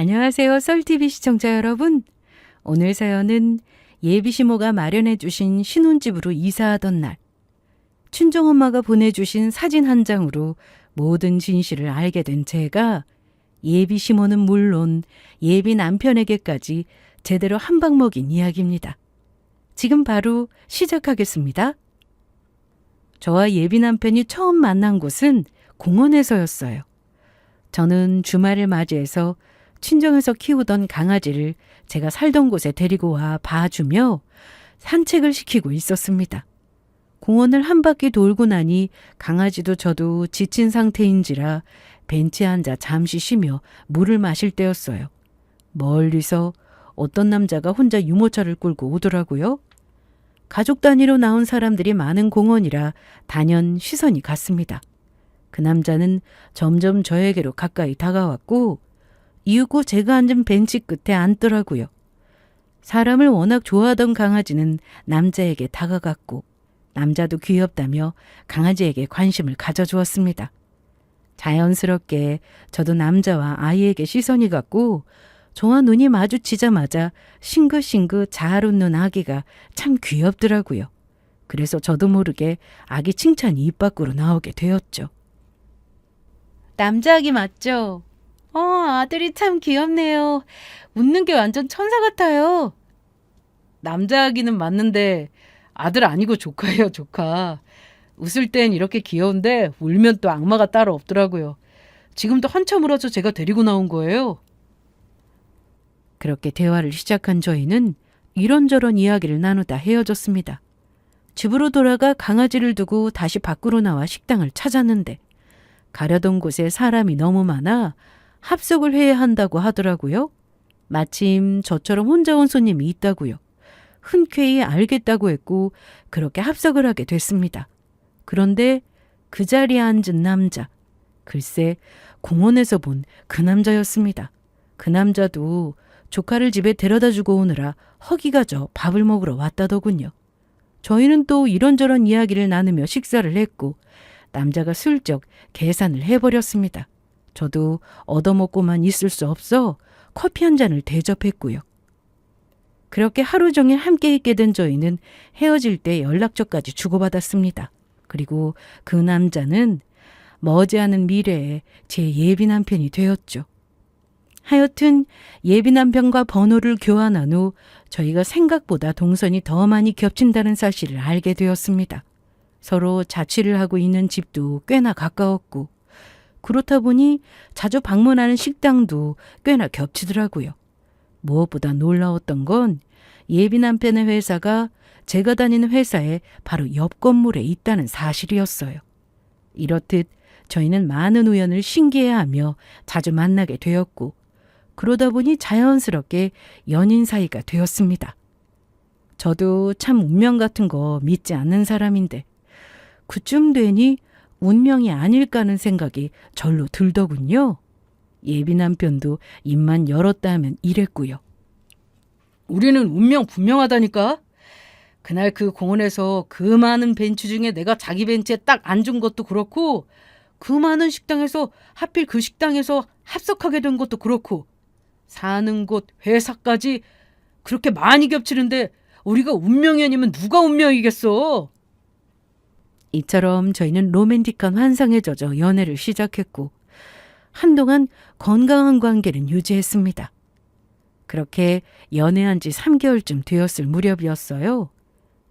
안녕하세요, 썰TV 시청자 여러분. 오늘 사연은 예비시모가 마련해 주신 신혼집으로 이사하던 날, 친정엄마가 보내주신 사진 한 장으로 모든 진실을 알게 된 제가 예비시모는 물론 예비 남편에게까지 제대로 한 방 먹인 이야기입니다. 지금 바로 시작하겠습니다. 저와 예비 남편이 처음 만난 곳은 공원에서였어요. 저는 주말을 맞이해서 친정에서 키우던 강아지를 제가 살던 곳에 데리고 와 봐주며 산책을 시키고 있었습니다. 공원을 한 바퀴 돌고 나니 강아지도 저도 지친 상태인지라 벤치에 앉아 잠시 쉬며 물을 마실 때였어요. 멀리서 어떤 남자가 혼자 유모차를 끌고 오더라고요. 가족 단위로 나온 사람들이 많은 공원이라 단연 시선이 갔습니다. 그 남자는 점점 저에게로 가까이 다가왔고 이윽고 제가 앉은 벤치 끝에 앉더라고요. 사람을 워낙 좋아하던 강아지는 남자에게 다가갔고 남자도 귀엽다며 강아지에게 관심을 가져주었습니다. 자연스럽게 저도 남자와 아이에게 시선이 갔고 저와 눈이 마주치자마자 싱긋싱긋 잘 웃는 아기가 참 귀엽더라고요. 그래서 저도 모르게 아기 칭찬이 입 밖으로 나오게 되었죠. 남자 아기 맞죠? 아들이 참 귀엽네요. 웃는 게 완전 천사 같아요. 남자 아기는 맞는데 아들 아니고 조카예요, 조카. 웃을 땐 이렇게 귀여운데 울면 또 악마가 따로 없더라고요. 지금도 한참 울어서 제가 데리고 나온 거예요. 그렇게 대화를 시작한 저희는 이런저런 이야기를 나누다 헤어졌습니다. 집으로 돌아가 강아지를 두고 다시 밖으로 나와 식당을 찾았는데 가려던 곳에 사람이 너무 많아 합석을 해야 한다고 하더라고요. 마침 저처럼 혼자 온 손님이 있다고요. 흔쾌히 알겠다고 했고 그렇게 합석을 하게 됐습니다. 그런데 그 자리에 앉은 남자, 글쎄 공원에서 본 그 남자였습니다. 그 남자도 조카를 집에 데려다주고 오느라 허기가 져 밥을 먹으러 왔다더군요. 저희는 또 이런저런 이야기를 나누며 식사를 했고 남자가 슬쩍 계산을 해버렸습니다. 저도 얻어먹고만 있을 수 없어 커피 한 잔을 대접했고요. 그렇게 하루 종일 함께 있게 된 저희는 헤어질 때 연락처까지 주고받았습니다. 그리고 그 남자는 머지않은 미래에 제 예비 남편이 되었죠. 하여튼 예비 남편과 번호를 교환한 후 저희가 생각보다 동선이 더 많이 겹친다는 사실을 알게 되었습니다. 서로 자취를 하고 있는 집도 꽤나 가까웠고 그렇다 보니 자주 방문하는 식당도 꽤나 겹치더라고요. 무엇보다 놀라웠던 건 예비 남편의 회사가 제가 다니는 회사의 바로 옆 건물에 있다는 사실이었어요. 이렇듯 저희는 많은 우연을 신기해하며 자주 만나게 되었고 그러다 보니 자연스럽게 연인 사이가 되었습니다. 저도 참 운명 같은 거 믿지 않는 사람인데 그쯤 되니 운명이 아닐까 하는 생각이 절로 들더군요. 예비 남편도 입만 열었다 하면 이랬고요. 우리는 운명 분명하다니까. 그날 그 공원에서 그 많은 벤치 중에 내가 자기 벤치에 딱 앉은 것도 그렇고 그 많은 식당에서 하필 그 식당에서 합석하게 된 것도 그렇고 사는 곳, 회사까지 그렇게 많이 겹치는데 우리가 운명이 아니면 누가 운명이겠어. 이처럼 저희는 로맨틱한 환상에 젖어 연애를 시작했고 한동안 건강한 관계는 유지했습니다. 그렇게 연애한 지 3개월쯤 되었을 무렵이었어요.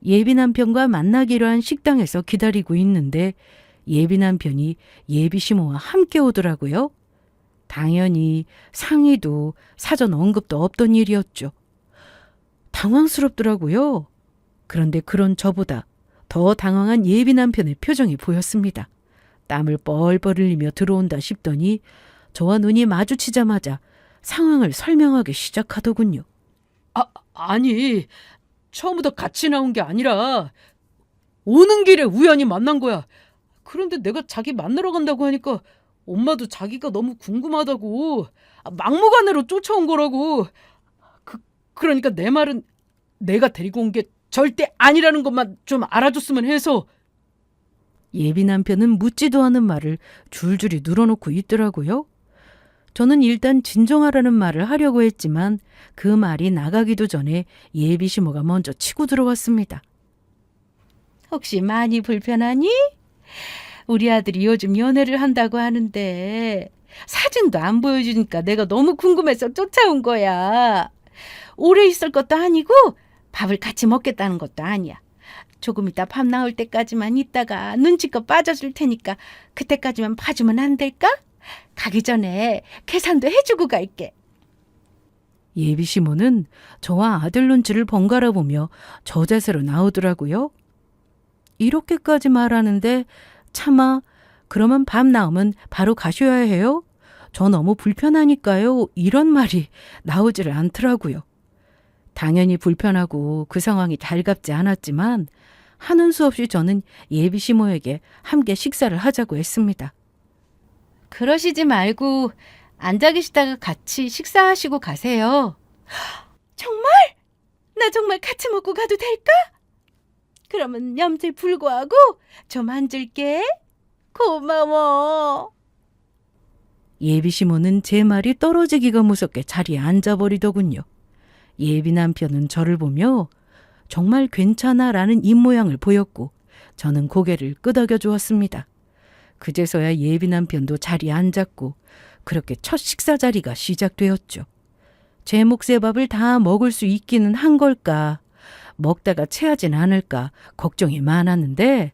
예비 남편과 만나기로 한 식당에서 기다리고 있는데 예비 남편이 예비 시모와 함께 오더라고요. 당연히 상의도 사전 언급도 없던 일이었죠. 당황스럽더라고요. 그런데 그런 저보다 더 당황한 예비 남편의 표정이 보였습니다. 땀을 뻘뻘 흘리며 들어온다 싶더니 저와 눈이 마주치자마자 상황을 설명하기 시작하더군요. 아니, 처음부터 같이 나온 게 아니라 오는 길에 우연히 만난 거야. 그런데 내가 자기 만나러 간다고 하니까 엄마도 자기가 너무 궁금하다고 막무가내로 쫓아온 거라고. 그러니까 내 말은 내가 데리고 온 게 절대 아니라는 것만 좀 알아줬으면 해서. 예비 남편은 묻지도 않은 말을 줄줄이 늘어놓고 있더라고요. 저는 일단 진정하라는 말을 하려고 했지만 그 말이 나가기도 전에 예비 시모가 먼저 치고 들어왔습니다. 혹시 많이 불편하니? 우리 아들이 요즘 연애를 한다고 하는데 사진도 안 보여주니까 내가 너무 궁금해서 쫓아온 거야. 오래 있을 것도 아니고 밥을 같이 먹겠다는 것도 아니야. 조금 이따 밥 나올 때까지만 있다가 눈치껏 빠져줄 테니까 그때까지만 봐주면 안 될까? 가기 전에 계산도 해주고 갈게. 예비 시모는 저와 아들 눈치를 번갈아 보며 저 자세로 나오더라고요. 이렇게까지 말하는데 차마 그러면 밥 나오면 바로 가셔야 해요? 저 너무 불편하니까요. 이런 말이 나오지를 않더라고요. 당연히 불편하고 그 상황이 달갑지 않았지만 하는 수 없이 저는 예비 시모에게 함께 식사를 하자고 했습니다. 그러시지 말고 앉아 계시다가 같이 식사하시고 가세요. 정말? 나 정말 같이 먹고 가도 될까? 그러면 염질 불구하고 좀 앉을게. 고마워. 예비 시모는 제 말이 떨어지기가 무섭게 자리에 앉아버리더군요. 예비 남편은 저를 보며 정말 괜찮아 라는 입모양을 보였고 저는 고개를 끄덕여 주었습니다. 그제서야 예비 남편도 자리에 앉았고 그렇게 첫 식사 자리가 시작되었죠. 제 몫의 밥을 다 먹을 수 있기는 한 걸까? 먹다가 체하진 않을까 걱정이 많았는데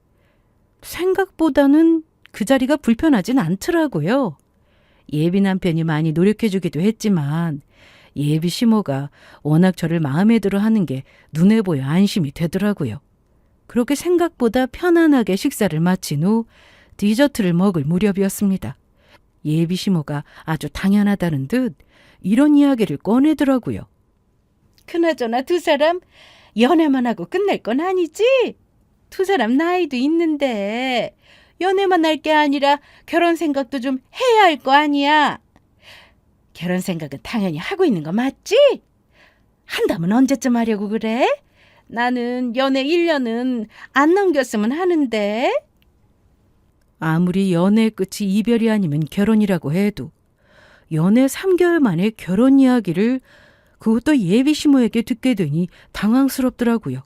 생각보다는 그 자리가 불편하진 않더라고요. 예비 남편이 많이 노력해주기도 했지만 예비 시모가 워낙 저를 마음에 들어 하는 게 눈에 보여 안심이 되더라고요. 그렇게 생각보다 편안하게 식사를 마친 후 디저트를 먹을 무렵이었습니다. 예비 시모가 아주 당연하다는 듯 이런 이야기를 꺼내더라고요. 그나저나 두 사람 연애만 하고 끝낼 건 아니지? 두 사람 나이도 있는데 연애만 할 게 아니라 결혼 생각도 좀 해야 할 거 아니야. 결혼 생각은 당연히 하고 있는 거 맞지? 한다면 언제쯤 하려고 그래? 나는 연애 1년은 안 넘겼으면 하는데. 아무리 연애의 끝이 이별이 아니면 결혼이라고 해도 연애 3개월 만에 결혼 이야기를 그것도 예비 시모에게 듣게 되니 당황스럽더라고요.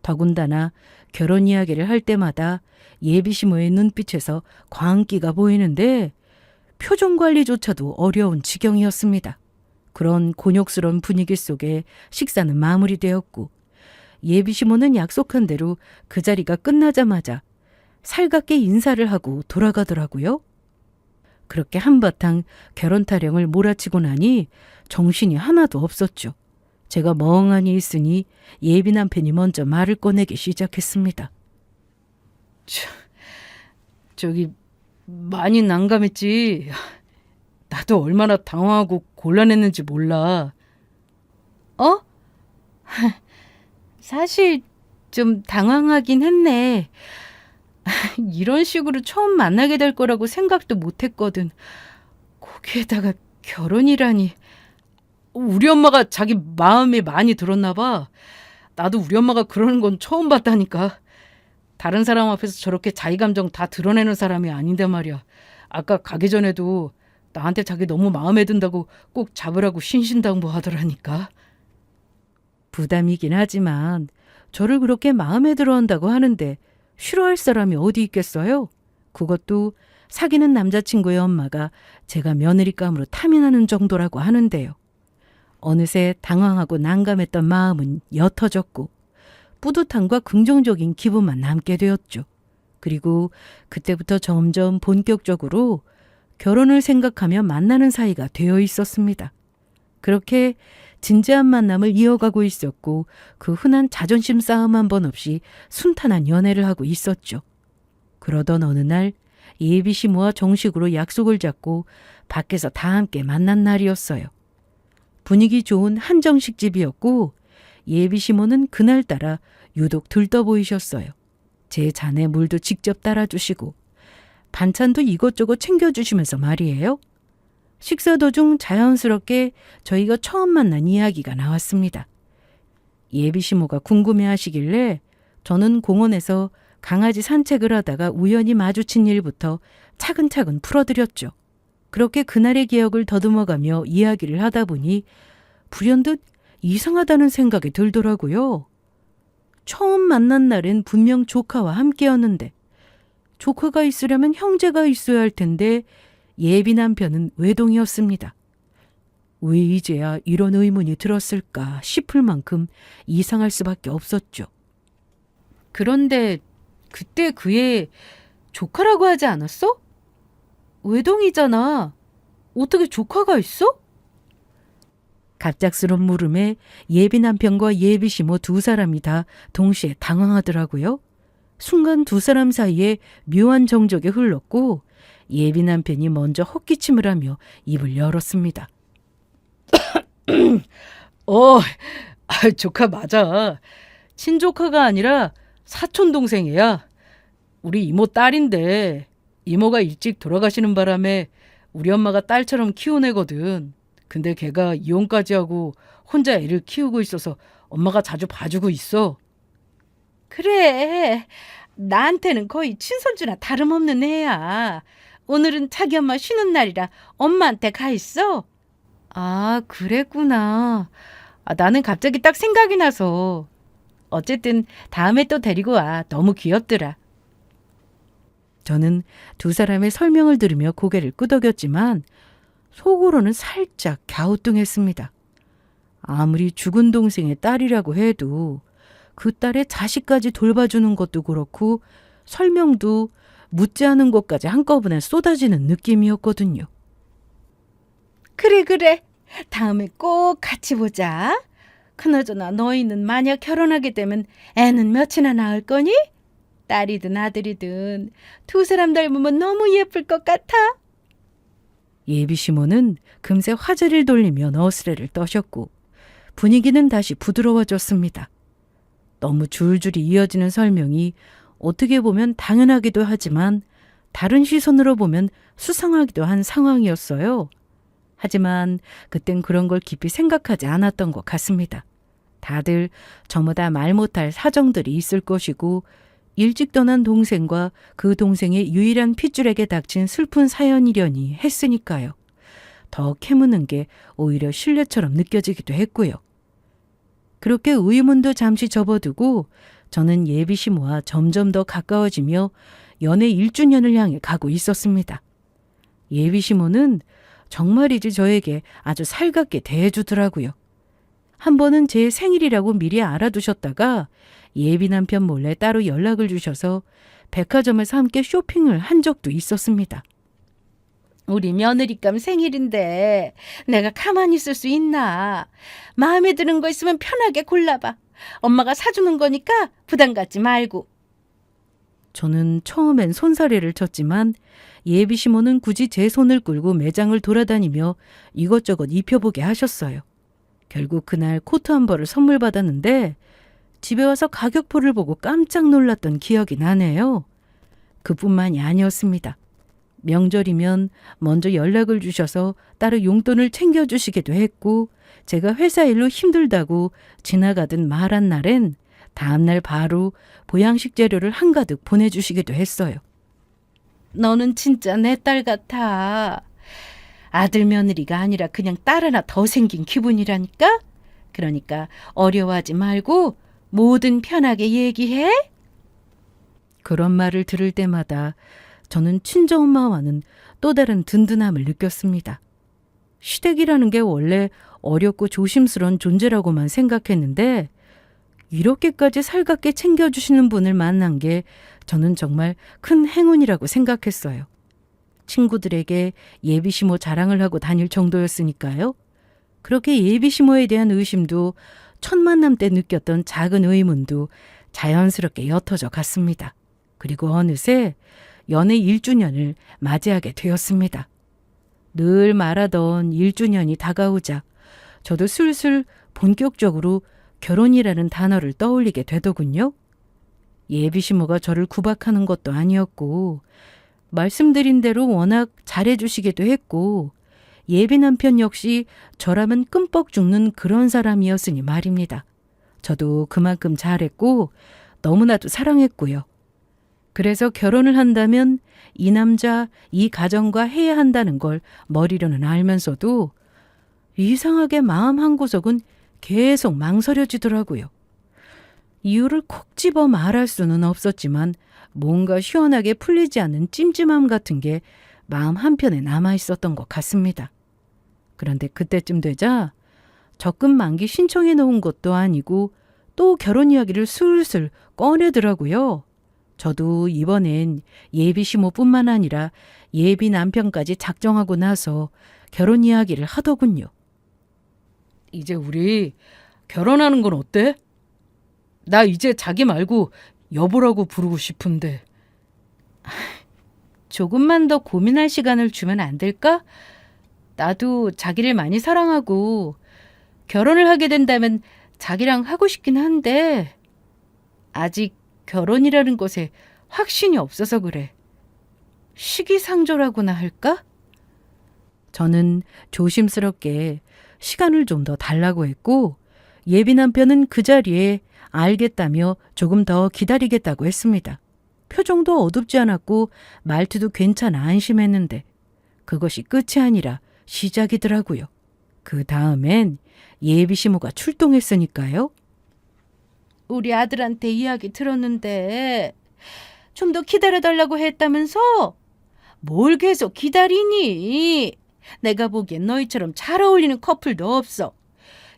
더군다나 결혼 이야기를 할 때마다 예비 시모의 눈빛에서 광기가 보이는데 표정 관리조차도 어려운 지경이었습니다. 그런 곤욕스러운 분위기 속에 식사는 마무리되었고 예비 시모는 약속한 대로 그 자리가 끝나자마자 살갑게 인사를 하고 돌아가더라고요. 그렇게 한바탕 결혼 타령을 몰아치고 나니 정신이 하나도 없었죠. 제가 멍하니 있으니 예비 남편이 먼저 말을 꺼내기 시작했습니다. 저기 많이 난감했지. 나도 얼마나 당황하고 곤란했는지 몰라. 어? 사실 좀 당황하긴 했네. 이런 식으로 처음 만나게 될 거라고 생각도 못했거든. 거기에다가 결혼이라니. 우리 엄마가 자기 마음에 많이 들었나 봐. 나도 우리 엄마가 그러는 건 처음 봤다니까. 다른 사람 앞에서 저렇게 자기 감정 다 드러내는 사람이 아닌데 말이야. 아까 가기 전에도 나한테 자기 너무 마음에 든다고 꼭 잡으라고 신신당부하더라니까. 부담이긴 하지만 저를 그렇게 마음에 들어한다고 하는데 싫어할 사람이 어디 있겠어요? 그것도 사귀는 남자친구의 엄마가 제가 며느리감으로 탐이 나는 정도라고 하는데요. 어느새 당황하고 난감했던 마음은 옅어졌고 뿌듯함과 긍정적인 기분만 남게 되었죠. 그리고 그때부터 점점 본격적으로 결혼을 생각하며 만나는 사이가 되어 있었습니다. 그렇게 진지한 만남을 이어가고 있었고 그 흔한 자존심 싸움 한 번 없이 순탄한 연애를 하고 있었죠. 그러던 어느 날 예비 시모와 정식으로 약속을 잡고 밖에서 다 함께 만난 날이었어요. 분위기 좋은 한정식 집이었고 예비 시모는 그날따라 유독 들떠 보이셨어요. 제 잔에 물도 직접 따라주시고 반찬도 이것저것 챙겨주시면서 말이에요. 식사 도중 자연스럽게 저희가 처음 만난 이야기가 나왔습니다. 예비 시모가 궁금해하시길래 저는 공원에서 강아지 산책을 하다가 우연히 마주친 일부터 차근차근 풀어드렸죠. 그렇게 그날의 기억을 더듬어가며 이야기를 하다 보니 불현듯 이상하다는 생각이 들더라고요. 처음 만난 날엔 분명 조카와 함께였는데 조카가 있으려면 형제가 있어야 할 텐데 예비 남편은 외동이었습니다. 왜 이제야 이런 의문이 들었을까 싶을 만큼 이상할 수밖에 없었죠. 그런데 그때 그 애 조카라고 하지 않았어? 외동이잖아. 어떻게 조카가 있어? 갑작스런 물음에 예비 남편과 예비 시모 두 사람이 다 동시에 당황하더라고요. 순간 두 사람 사이에 묘한 정적이 흘렀고 예비 남편이 먼저 헛기침을 하며 입을 열었습니다. 조카 맞아. 친조카가 아니라 사촌 동생이야. 우리 이모 딸인데 이모가 일찍 돌아가시는 바람에 우리 엄마가 딸처럼 키운 애거든. 근데 걔가 이혼까지 하고 혼자 애를 키우고 있어서 엄마가 자주 봐주고 있어. 그래. 나한테는 거의 친손주나 다름없는 애야. 오늘은 자기 엄마 쉬는 날이라 엄마한테 가 있어. 아, 그랬구나. 나는 갑자기 딱 생각이 나서. 어쨌든 다음에 또 데리고 와. 너무 귀엽더라. 저는 두 사람의 설명을 들으며 고개를 끄덕였지만 속으로는 살짝 갸우뚱했습니다. 아무리 죽은 동생의 딸이라고 해도 그 딸의 자식까지 돌봐주는 것도 그렇고 설명도 묻지 않은 것까지 한꺼번에 쏟아지는 느낌이었거든요. 그래. 다음에 꼭 같이 보자. 그나저나 너희는 만약 결혼하게 되면 애는 몇이나 낳을 거니? 딸이든 아들이든 두 사람 닮으면 너무 예쁠 것 같아. 예비 시모는 금세 화제를 돌리며 너스레를 떠셨고 분위기는 다시 부드러워졌습니다. 너무 줄줄이 이어지는 설명이 어떻게 보면 당연하기도 하지만 다른 시선으로 보면 수상하기도 한 상황이었어요. 하지만 그땐 그런 걸 깊이 생각하지 않았던 것 같습니다. 다들 저마다 말 못할 사정들이 있을 것이고 일찍 떠난 동생과 그 동생의 유일한 핏줄에게 닥친 슬픈 사연이려니 했으니까요. 더 캐무는 게 오히려 신뢰처럼 느껴지기도 했고요. 그렇게 의문도 잠시 접어두고 저는 예비 시모와 점점 더 가까워지며 연애 1주년을 향해 가고 있었습니다. 예비 시모는 정말이지 저에게 아주 살갑게 대해주더라고요. 한 번은 제 생일이라고 미리 알아두셨다가 예비 남편 몰래 따로 연락을 주셔서 백화점에서 함께 쇼핑을 한 적도 있었습니다. 우리 며느리감 생일인데 내가 가만히 있을 수 있나? 마음에 드는 거 있으면 편하게 골라봐. 엄마가 사주는 거니까 부담 갖지 말고. 저는 처음엔 손사래를 쳤지만 예비 시모는 굳이 제 손을 끌고 매장을 돌아다니며 이것저것 입혀보게 하셨어요. 결국 그날 코트 한 벌을 선물 받았는데 집에 와서 가격표를 보고 깜짝 놀랐던 기억이 나네요. 그뿐만이 아니었습니다. 명절이면 먼저 연락을 주셔서 따로 용돈을 챙겨주시기도 했고 제가 회사 일로 힘들다고 지나가던 말한 날엔 다음날 바로 보양식 재료를 한가득 보내주시기도 했어요. 너는 진짜 내 딸 같아. 아들 며느리가 아니라 그냥 딸 하나 더 생긴 기분이라니까? 그러니까 어려워하지 말고 뭐든 편하게 얘기해. 그런 말을 들을 때마다 저는 친정엄마와는 또 다른 든든함을 느꼈습니다. 시댁이라는 게 원래 어렵고 조심스러운 존재라고만 생각했는데 이렇게까지 살갑게 챙겨주시는 분을 만난 게 저는 정말 큰 행운이라고 생각했어요. 친구들에게 예비시모 자랑을 하고 다닐 정도였으니까요. 그렇게 예비시모에 대한 의심도 첫 만남 때 느꼈던 작은 의문도 자연스럽게 옅어져 갔습니다. 그리고 어느새 연애 1주년을 맞이하게 되었습니다. 늘 말하던 1주년이 다가오자 저도 슬슬 본격적으로 결혼이라는 단어를 떠올리게 되더군요. 예비시모가 저를 구박하는 것도 아니었고 말씀드린 대로 워낙 잘해주시기도 했고 예비 남편 역시 저라면 끔뻑 죽는 그런 사람이었으니 말입니다. 저도 그만큼 잘했고 너무나도 사랑했고요. 그래서 결혼을 한다면 이 남자, 이 가정과 해야 한다는 걸 머리로는 알면서도 이상하게 마음 한구석은 계속 망설여지더라고요. 이유를 콕 집어 말할 수는 없었지만 뭔가 시원하게 풀리지 않는 찜찜함 같은 게 마음 한편에 남아 있었던 것 같습니다. 그런데 그때쯤 되자 적금 만기 신청해 놓은 것도 아니고 또 결혼 이야기를 술술 꺼내더라고요. 저도 이번엔 예비 시모뿐만 아니라 예비 남편까지 작정하고 나서 결혼 이야기를 하더군요. 이제 우리 결혼하는 건 어때? 나 이제 자기 말고 여보라고 부르고 싶은데. 조금만 더 고민할 시간을 주면 안 될까? 나도 자기를 많이 사랑하고 결혼을 하게 된다면 자기랑 하고 싶긴 한데 아직 결혼이라는 것에 확신이 없어서 그래. 시기상조라고나 할까? 저는 조심스럽게 시간을 좀 더 달라고 했고 예비 남편은 그 자리에 알겠다며 조금 더 기다리겠다고 했습니다. 표정도 어둡지 않았고 말투도 괜찮아 안심했는데 그것이 끝이 아니라 시작이더라고요. 그 다음엔 예비 시모가 출동했으니까요. 우리 아들한테 이야기 들었는데 좀 더 기다려달라고 했다면서? 뭘 계속 기다리니? 내가 보기엔 너희처럼 잘 어울리는 커플도 없어.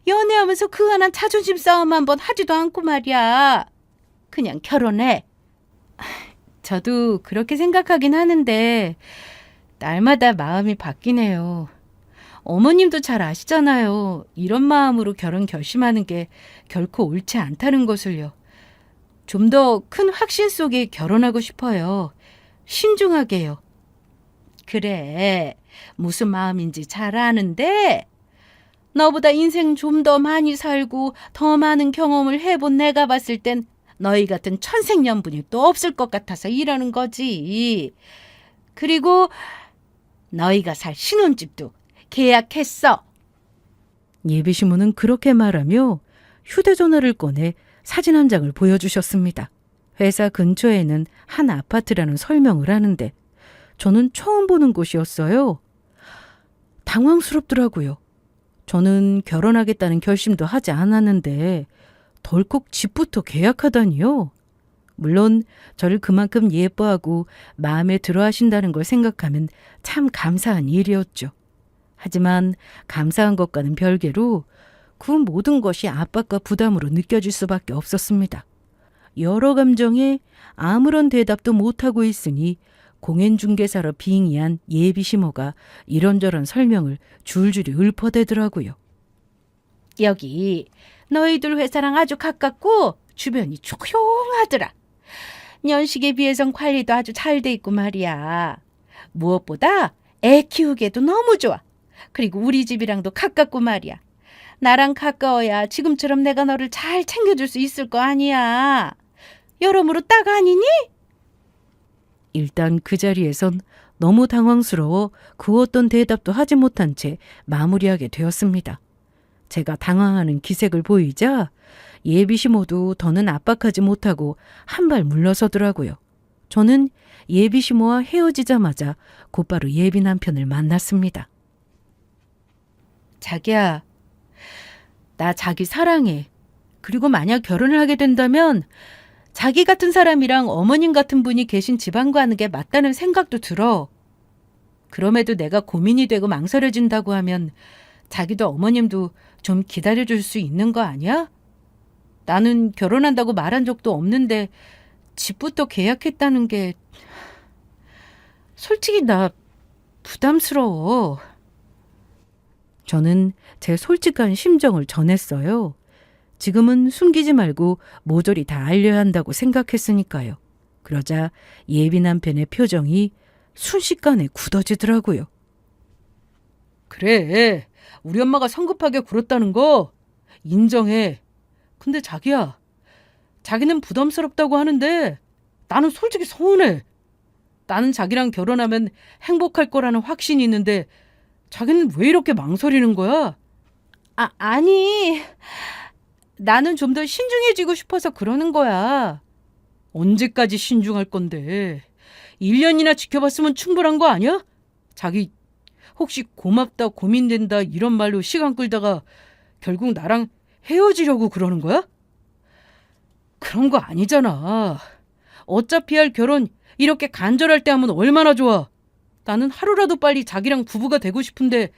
연애하면서 그 하나 자존심 싸움 한번 하지도 않고 말이야. 그냥 결혼해. 저도 그렇게 생각하긴 하는데 날마다 마음이 바뀌네요. 어머님도 잘 아시잖아요. 이런 마음으로 결혼 결심하는 게 결코 옳지 않다는 것을요. 좀 더 큰 확신 속에 결혼하고 싶어요. 신중하게요. 그래, 무슨 마음인지 잘 아는데 너보다 인생 좀 더 많이 살고 더 많은 경험을 해본 내가 봤을 땐 너희 같은 천생연분이 또 없을 것 같아서 이러는 거지. 그리고 너희가 살 신혼집도 계약했어. 예비 시모는 그렇게 말하며 휴대전화를 꺼내 사진 한 장을 보여주셨습니다. 회사 근처에는 한 아파트라는 설명을 하는데 저는 처음 보는 곳이었어요. 당황스럽더라고요. 저는 결혼하겠다는 결심도 하지 않았는데 덜컥 집부터 계약하다니요. 물론 저를 그만큼 예뻐하고 마음에 들어 하신다는 걸 생각하면 참 감사한 일이었죠. 하지만 감사한 것과는 별개로 그 모든 것이 압박과 부담으로 느껴질 수밖에 없었습니다. 여러 감정에 아무런 대답도 못하고 있으니 공인중개사로 빙의한 예비 시모가 이런저런 설명을 줄줄이 읊어대더라고요. 여기 너희들 회사랑 아주 가깝고 주변이 조용하더라. 연식에 비해선 관리도 아주 잘 돼 있고 말이야. 무엇보다 애 키우기에도 너무 좋아. 그리고 우리 집이랑도 가깝고 말이야. 나랑 가까워야 지금처럼 내가 너를 잘 챙겨줄 수 있을 거 아니야. 여러모로 딱 아니니? 일단 그 자리에선 너무 당황스러워 그 어떤 대답도 하지 못한 채 마무리하게 되었습니다. 제가 당황하는 기색을 보이자 예비 시모도 더는 압박하지 못하고 한 발 물러서더라고요. 저는 예비 시모와 헤어지자마자 곧바로 예비 남편을 만났습니다. 자기야, 나 자기 사랑해. 그리고 만약 결혼을 하게 된다면 자기 같은 사람이랑 어머님 같은 분이 계신 집안 가는 게 맞다는 생각도 들어. 그럼에도 내가 고민이 되고 망설여진다고 하면 자기도 어머님도 좀 기다려줄 수 있는 거 아니야? 나는 결혼한다고 말한 적도 없는데 집부터 계약했다는 게 솔직히 나 부담스러워. 저는 제 솔직한 심정을 전했어요. 지금은 숨기지 말고 모조리 다 알려야 한다고 생각했으니까요. 그러자 예비 남편의 표정이 순식간에 굳어지더라고요. 그래, 우리 엄마가 성급하게 굴었다는 거 인정해. 근데 자기야, 자기는 부담스럽다고 하는데 나는 솔직히 서운해. 나는 자기랑 결혼하면 행복할 거라는 확신이 있는데 자기는 왜 이렇게 망설이는 거야? 아니, 나는 좀 더 신중해지고 싶어서 그러는 거야. 언제까지 신중할 건데. 1년이나 지켜봤으면 충분한 거 아니야? 자기 혹시 고맙다, 고민된다 이런 말로 시간 끌다가 결국 나랑 헤어지려고 그러는 거야? 그런 거 아니잖아. 어차피 할 결혼 이렇게 간절할 때 하면 얼마나 좋아. 나는 하루라도 빨리 자기랑 부부가 되고 싶은데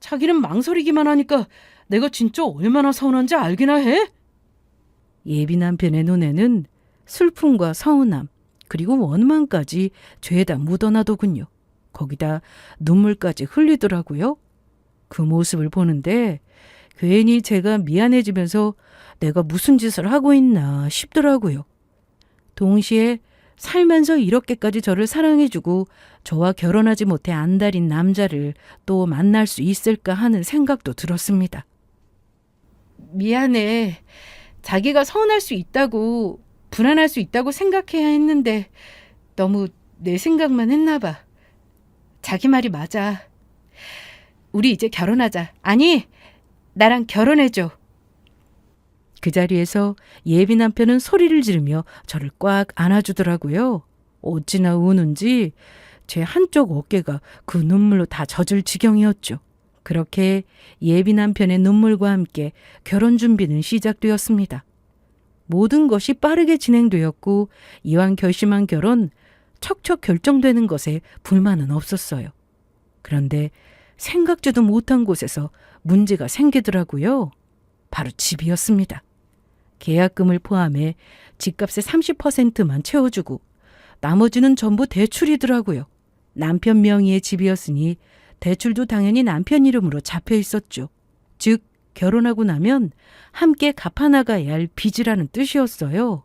자기는 망설이기만 하니까 내가 진짜 얼마나 서운한지 알기나 해? 예비 남편의 눈에는 슬픔과 서운함 그리고 원망까지 죄다 묻어나더군요. 거기다 눈물까지 흘리더라고요. 그 모습을 보는데 괜히 제가 미안해지면서 내가 무슨 짓을 하고 있나 싶더라고요. 동시에 살면서 이렇게까지 저를 사랑해주고 저와 결혼하지 못해 안달인 남자를 또 만날 수 있을까 하는 생각도 들었습니다. 미안해. 자기가 서운할 수 있다고, 불안할 수 있다고 생각해야 했는데 너무 내 생각만 했나 봐. 자기 말이 맞아. 우리 이제 결혼하자. 아니, 나랑 결혼해줘. 그 자리에서 예비 남편은 소리를 지르며 저를 꽉 안아주더라고요. 어찌나 우는지 제 한쪽 어깨가 그 눈물로 다 젖을 지경이었죠. 그렇게 예비 남편의 눈물과 함께 결혼 준비는 시작되었습니다. 모든 것이 빠르게 진행되었고 이왕 결심한 결혼 척척 결정되는 것에 불만은 없었어요. 그런데 생각지도 못한 곳에서 문제가 생기더라고요. 바로 집이었습니다. 계약금을 포함해 집값의 30%만 채워주고 나머지는 전부 대출이더라고요. 남편 명의의 집이었으니 대출도 당연히 남편 이름으로 잡혀 있었죠. 즉 결혼하고 나면 함께 갚아나가야 할 빚이라는 뜻이었어요.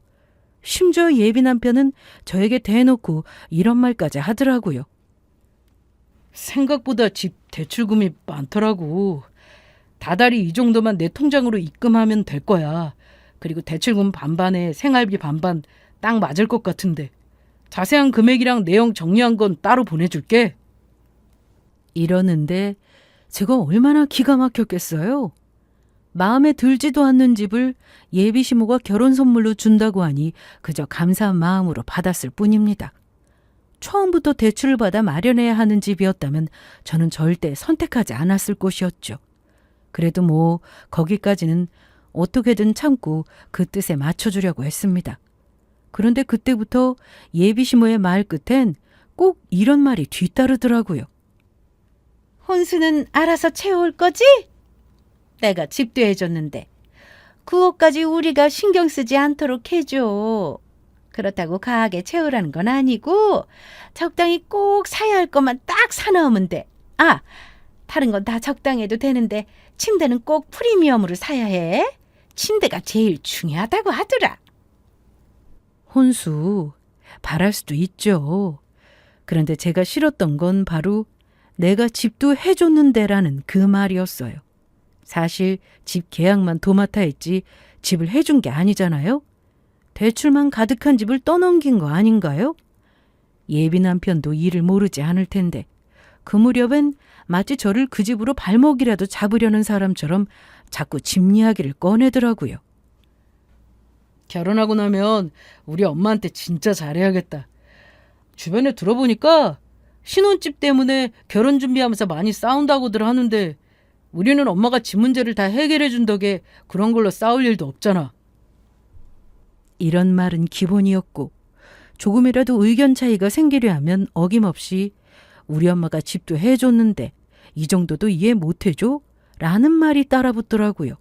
심지어 예비 남편은 저에게 대놓고 이런 말까지 하더라고요. 생각보다 집 대출금이 많더라고. 다달이 이 정도만 내 통장으로 입금하면 될 거야. 그리고 대출금 반반에 생활비 반반 딱 맞을 것 같은데. 자세한 금액이랑 내용 정리한 건 따로 보내줄게. 이러는데 제가 얼마나 기가 막혔겠어요. 마음에 들지도 않는 집을 예비 시모가 결혼 선물로 준다고 하니 그저 감사한 마음으로 받았을 뿐입니다. 처음부터 대출을 받아 마련해야 하는 집이었다면 저는 절대 선택하지 않았을 곳이었죠. 그래도 뭐 거기까지는 어떻게든 참고 그 뜻에 맞춰주려고 했습니다. 그런데 그때부터 예비 시모의 말 끝엔 꼭 이런 말이 뒤따르더라고요. 혼수는 알아서 채울 거지? 내가 집도 해줬는데 그것까지 우리가 신경 쓰지 않도록 해줘. 그렇다고 가하게 채우라는 건 아니고 적당히 꼭 사야 할 것만 딱 사놓으면 돼. 아, 다른 건 다 적당해도 되는데 침대는 꼭 프리미엄으로 사야 해. 침대가 제일 중요하다고 하더라. 혼수, 바랄 수도 있죠. 그런데 제가 싫었던 건 바로 내가 집도 해줬는데라는 그 말이었어요. 사실 집 계약만 도맡아 했지 집을 해준 게 아니잖아요. 대출만 가득한 집을 떠넘긴 거 아닌가요? 예비 남편도 이를 모르지 않을 텐데 그 무렵엔 마치 저를 그 집으로 발목이라도 잡으려는 사람처럼 자꾸 집 이야기를 꺼내더라고요. 결혼하고 나면 우리 엄마한테 진짜 잘해야겠다. 주변에 들어보니까 신혼집 때문에 결혼 준비하면서 많이 싸운다고들 하는데 우리는 엄마가 집 문제를 다 해결해 준 덕에 그런 걸로 싸울 일도 없잖아. 이런 말은 기본이었고 조금이라도 의견 차이가 생기려 하면 어김없이 우리 엄마가 집도 해줬는데 이 정도도 이해 못해줘? 라는 말이 따라붙더라고요.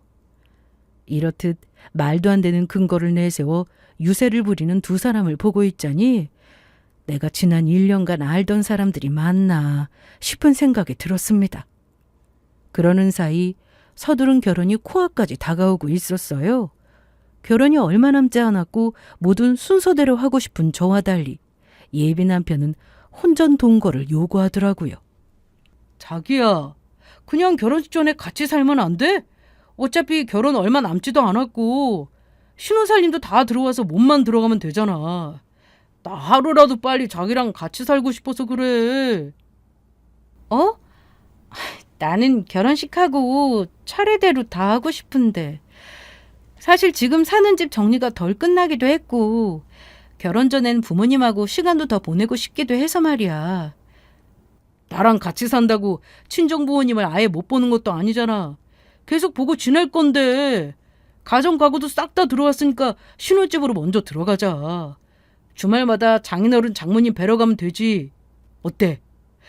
이렇듯 말도 안 되는 근거를 내세워 유세를 부리는 두 사람을 보고 있자니 내가 지난 1년간 알던 사람들이 맞나 싶은 생각이 들었습니다. 그러는 사이 서두른 결혼이 코앞까지 다가오고 있었어요. 결혼이 얼마 남지 않았고 모든 순서대로 하고 싶은 저와 달리 예비 남편은 혼전 동거를 요구하더라고요. 자기야, 그냥 결혼식 전에 같이 살면 안 돼? 어차피 결혼 얼마 남지도 않았고 신혼살림도 다 들어와서 몸만 들어가면 되잖아. 나 하루라도 빨리 자기랑 같이 살고 싶어서 그래. 어? 나는 결혼식하고 차례대로 다 하고 싶은데 사실 지금 사는 집 정리가 덜 끝나기도 했고 결혼 전엔 부모님하고 시간도 더 보내고 싶기도 해서 말이야. 나랑 같이 산다고 친정 부모님을 아예 못 보는 것도 아니잖아. 계속 보고 지낼 건데. 가정 가구도 싹 다 들어왔으니까 신혼집으로 먼저 들어가자. 주말마다 장인어른 장모님 뵈러 가면 되지. 어때?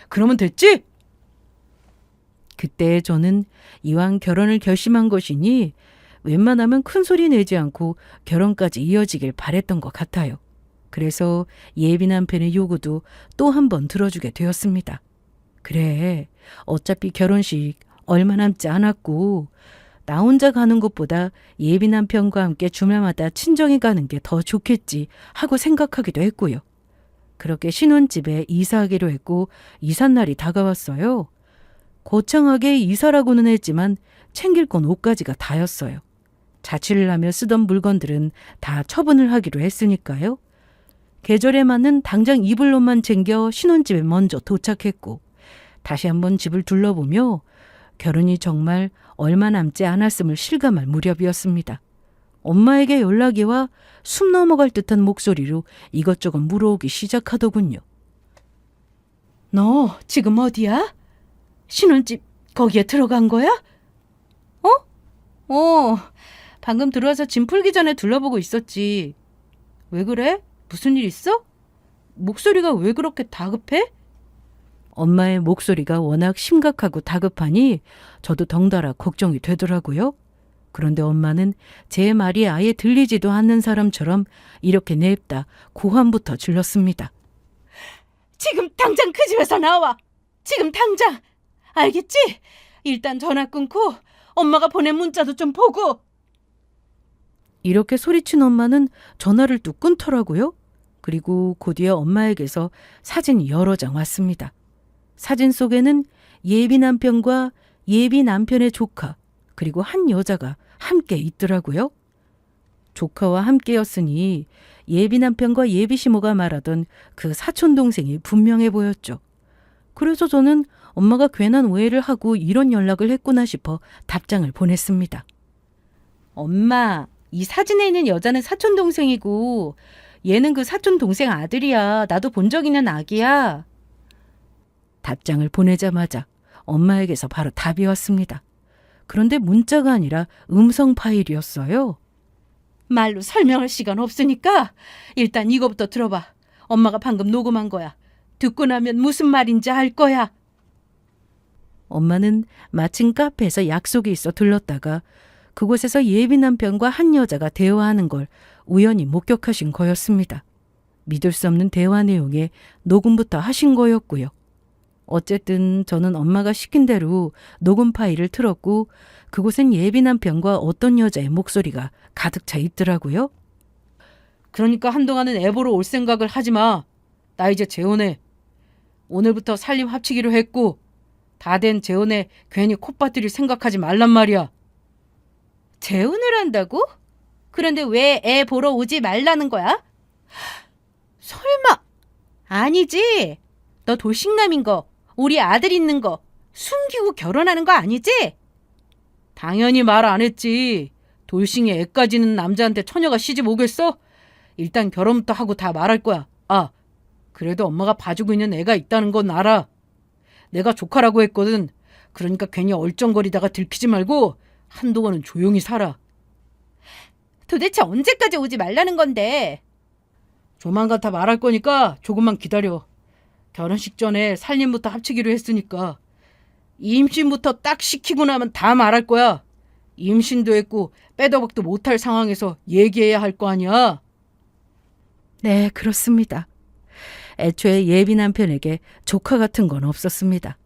그러면 됐지? 그때 저는 이왕 결혼을 결심한 것이니 웬만하면 큰 소리 내지 않고 결혼까지 이어지길 바랬던 것 같아요. 그래서 예비 남편의 요구도 또 한 번 들어주게 되었습니다. 그래, 어차피 결혼식 얼마 남지 않았고 나 혼자 가는 것보다 예비 남편과 함께 주말마다 친정에 가는 게 더 좋겠지 하고 생각하기도 했고요. 그렇게 신혼집에 이사하기로 했고 이삿날이 다가왔어요. 거창하게 이사라고는 했지만 챙길 건 옷가지가 다였어요. 자취를 하며 쓰던 물건들은 다 처분을 하기로 했으니까요. 계절에 맞는 당장 입을 옷만 챙겨 신혼집에 먼저 도착했고 다시 한번 집을 둘러보며 결혼이 정말 얼마 남지 않았음을 실감할 무렵이었습니다. 엄마에게 연락이 와 숨 넘어갈 듯한 목소리로 이것저것 물어오기 시작하더군요. 너 지금 어디야? 신혼집 거기에 들어간 거야? 방금 들어와서 짐 풀기 전에 둘러보고 있었지. 왜 그래? 무슨 일 있어? 목소리가 왜 그렇게 다급해? 엄마의 목소리가 워낙 심각하고 다급하니 저도 덩달아 걱정이 되더라고요. 그런데 엄마는 제 말이 아예 들리지도 않는 사람처럼 이렇게 냅다 고함부터 질렀습니다. 지금 당장 그 집에서 나와. 지금 당장. 알겠지? 일단 전화 끊고 엄마가 보낸 문자도 좀 보고. 이렇게 소리친 엄마는 전화를 뚝 끊더라고요. 그리고 곧이어 엄마에게서 사진이 여러 장 왔습니다. 사진 속에는 예비 남편과 예비 남편의 조카 그리고 한 여자가 함께 있더라고요. 조카와 함께였으니 예비 남편과 예비 시모가 말하던 그 사촌 동생이 분명해 보였죠. 그래서 저는 엄마가 괜한 오해를 하고 이런 연락을 했구나 싶어 답장을 보냈습니다. 엄마, 이 사진에 있는 여자는 사촌 동생이고 얘는 그 사촌 동생 아들이야. 나도 본 적 있는 아기야. 답장을 보내자마자 엄마에게서 바로 답이 왔습니다. 그런데 문자가 아니라 음성 파일이었어요. 말로 설명할 시간 없으니까 일단 이거부터 들어봐. 엄마가 방금 녹음한 거야. 듣고 나면 무슨 말인지 알 거야. 엄마는 마침 카페에서 약속이 있어 들렀다가 그곳에서 예비 남편과 한 여자가 대화하는 걸 우연히 목격하신 거였습니다. 믿을 수 없는 대화 내용에 녹음부터 하신 거였고요. 어쨌든 저는 엄마가 시킨 대로 녹음 파일을 틀었고 그곳엔 예비 남편과 어떤 여자의 목소리가 가득 차 있더라고요. 그러니까 한동안은 애 보러 올 생각을 하지 마. 나 이제 재혼해. 오늘부터 살림 합치기로 했고 다 된 재혼에 괜히 콧바들이 생각하지 말란 말이야. 재혼을 한다고? 그런데 왜 애 보러 오지 말라는 거야? 설마 아니지? 너 돌싱남인 거, 우리 아들 있는 거 숨기고 결혼하는 거 아니지? 당연히 말 안 했지. 돌싱에 애까지 있는 남자한테 처녀가 시집 오겠어? 일단 결혼부터 하고 다 말할 거야. 아, 그래도 엄마가 봐주고 있는 애가 있다는 건 알아. 내가 조카라고 했거든. 그러니까 괜히 얼쩡거리다가 들키지 말고 한동안은 조용히 살아. 도대체 언제까지 오지 말라는 건데? 조만간 다 말할 거니까 조금만 기다려. 결혼식 전에 살림부터 합치기로 했으니까. 임신부터 딱 시키고 나면 다 말할 거야. 임신도 했고 빼도 박도 못할 상황에서 얘기해야 할 거 아니야. 네, 그렇습니다. 애초에 예비 남편에게 조카 같은 건 없었습니다.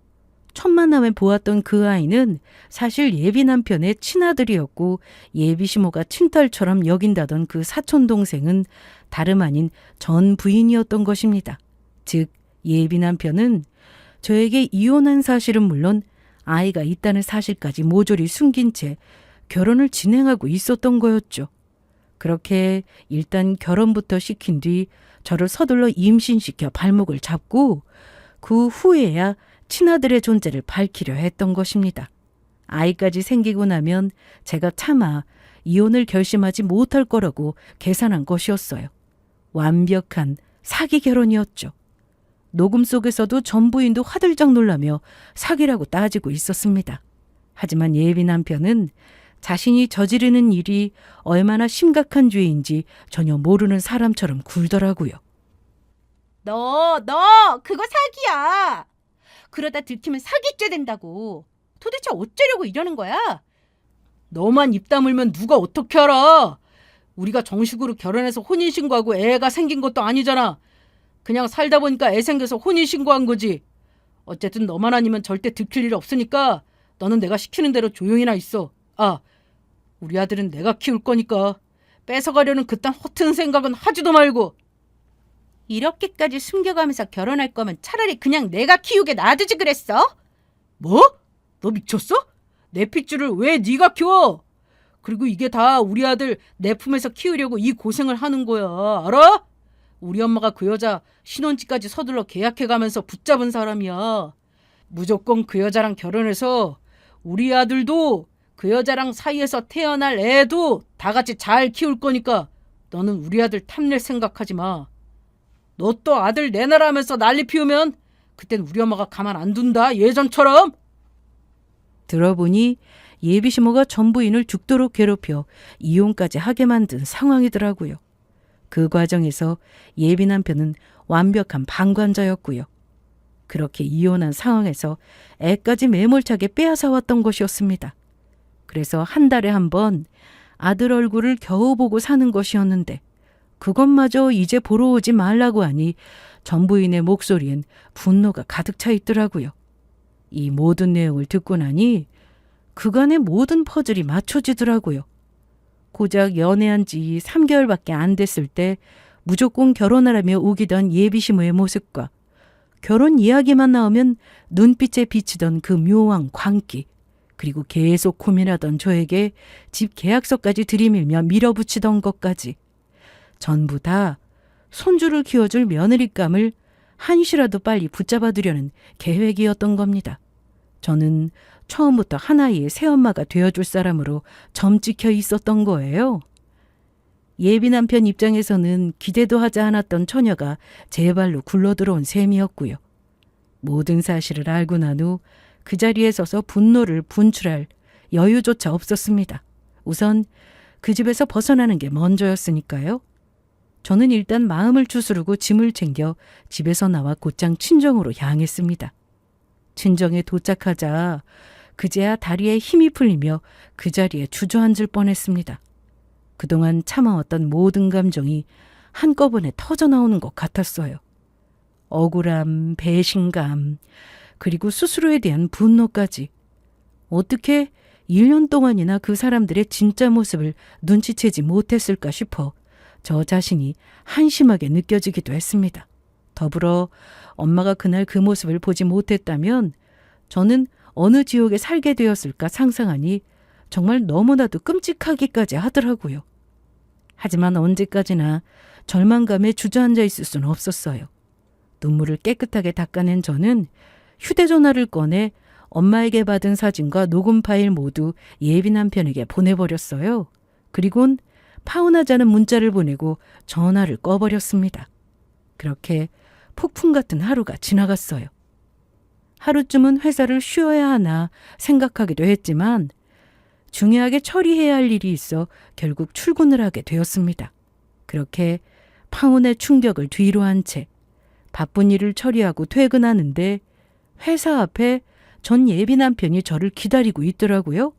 첫 만남에 보았던 그 아이는 사실 예비 남편의 친아들이었고 예비 시모가 친딸처럼 여긴다던 그 사촌 동생은 다름 아닌 전 부인이었던 것입니다. 즉 예비 남편은 저에게 이혼한 사실은 물론 아이가 있다는 사실까지 모조리 숨긴 채 결혼을 진행하고 있었던 거였죠. 그렇게 일단 결혼부터 시킨 뒤 저를 서둘러 임신시켜 발목을 잡고 그 후에야 친아들의 존재를 밝히려 했던 것입니다. 아이까지 생기고 나면 제가 차마 이혼을 결심하지 못할 거라고 계산한 것이었어요. 완벽한 사기 결혼이었죠. 녹음 속에서도 전 부인도 화들짝 놀라며 사기라고 따지고 있었습니다. 하지만 예비 남편은 자신이 저지르는 일이 얼마나 심각한 죄인지 전혀 모르는 사람처럼 굴더라고요. 너, 그거 사기야. 그러다 들키면 사기죄 된다고. 도대체 어쩌려고 이러는 거야? 너만 입 다물면 누가 어떻게 알아? 우리가 정식으로 결혼해서 혼인신고하고 애가 생긴 것도 아니잖아. 그냥 살다 보니까 애 생겨서 혼인신고한 거지. 어쨌든 너만 아니면 절대 들킬 일 없으니까 너는 내가 시키는 대로 조용히나 있어. 아, 우리 아들은 내가 키울 거니까 뺏어가려는 그딴 허튼 생각은 하지도 말고. 이렇게까지 숨겨가면서 결혼할 거면 차라리 그냥 내가 키우게 놔두지 그랬어? 뭐? 너 미쳤어? 내 핏줄을 왜 네가 키워? 그리고 이게 다 우리 아들 내 품에서 키우려고 이 고생을 하는 거야. 알아? 우리 엄마가 그 여자 신혼집까지 서둘러 계약해가면서 붙잡은 사람이야. 무조건 그 여자랑 결혼해서 우리 아들도 그 여자랑 사이에서 태어날 애도 다 같이 잘 키울 거니까 너는 우리 아들 탐낼 생각하지 마. 너 또 아들 내놔라 하면서 난리 피우면 그땐 우리 엄마가 가만 안 둔다. 예전처럼. 들어보니 예비 시모가 전 부인을 죽도록 괴롭혀 이혼까지 하게 만든 상황이더라고요. 그 과정에서 예비 남편은 완벽한 방관자였고요. 그렇게 이혼한 상황에서 애까지 매몰차게 빼앗아왔던 것이었습니다. 그래서 한 달에 한 번 아들 얼굴을 겨우 보고 사는 것이었는데 그것마저 이제 보러 오지 말라고 하니 전 부인의 목소리엔 분노가 가득 차 있더라고요. 이 모든 내용을 듣고 나니 그간의 모든 퍼즐이 맞춰지더라고요. 고작 연애한 지 3개월밖에 안 됐을 때 무조건 결혼하라며 우기던 예비 시모의 모습과 결혼 이야기만 나오면 눈빛에 비치던 그 묘한 광기, 그리고 계속 고민하던 저에게 집 계약서까지 들이밀며 밀어붙이던 것까지 전부 다 손주를 키워줄 며느리감을 한시라도 빨리 붙잡아두려는 계획이었던 겁니다. 저는 처음부터 하나의 새엄마가 되어줄 사람으로 점찍혀 있었던 거예요. 예비 남편 입장에서는 기대도 하지 않았던 처녀가 제 발로 굴러들어온 셈이었고요. 모든 사실을 알고 난 후 그 자리에 서서 분노를 분출할 여유조차 없었습니다. 우선 그 집에서 벗어나는 게 먼저였으니까요. 저는 일단 마음을 추스르고 짐을 챙겨 집에서 나와 곧장 친정으로 향했습니다. 친정에 도착하자 그제야 다리에 힘이 풀리며 그 자리에 주저앉을 뻔했습니다. 그동안 참아왔던 모든 감정이 한꺼번에 터져나오는 것 같았어요. 억울함, 배신감, 그리고 스스로에 대한 분노까지. 어떻게 1년 동안이나 그 사람들의 진짜 모습을 눈치채지 못했을까 싶어 저 자신이 한심하게 느껴지기도 했습니다. 더불어 엄마가 그날 그 모습을 보지 못했다면 저는 어느 지옥에 살게 되었을까 상상하니 정말 너무나도 끔찍하기까지 하더라고요. 하지만 언제까지나 절망감에 주저앉아 있을 수는 없었어요. 눈물을 깨끗하게 닦아낸 저는 휴대전화를 꺼내 엄마에게 받은 사진과 녹음 파일 모두 예비 남편에게 보내버렸어요. 그리곤 파혼하자는 문자를 보내고 전화를 꺼버렸습니다. 그렇게 폭풍 같은 하루가 지나갔어요. 하루쯤은 회사를 쉬어야 하나 생각하기도 했지만 중요하게 처리해야 할 일이 있어 결국 출근을 하게 되었습니다. 그렇게 파혼의 충격을 뒤로 한 채 바쁜 일을 처리하고 퇴근하는데 회사 앞에 전 예비 남편이 저를 기다리고 있더라고요.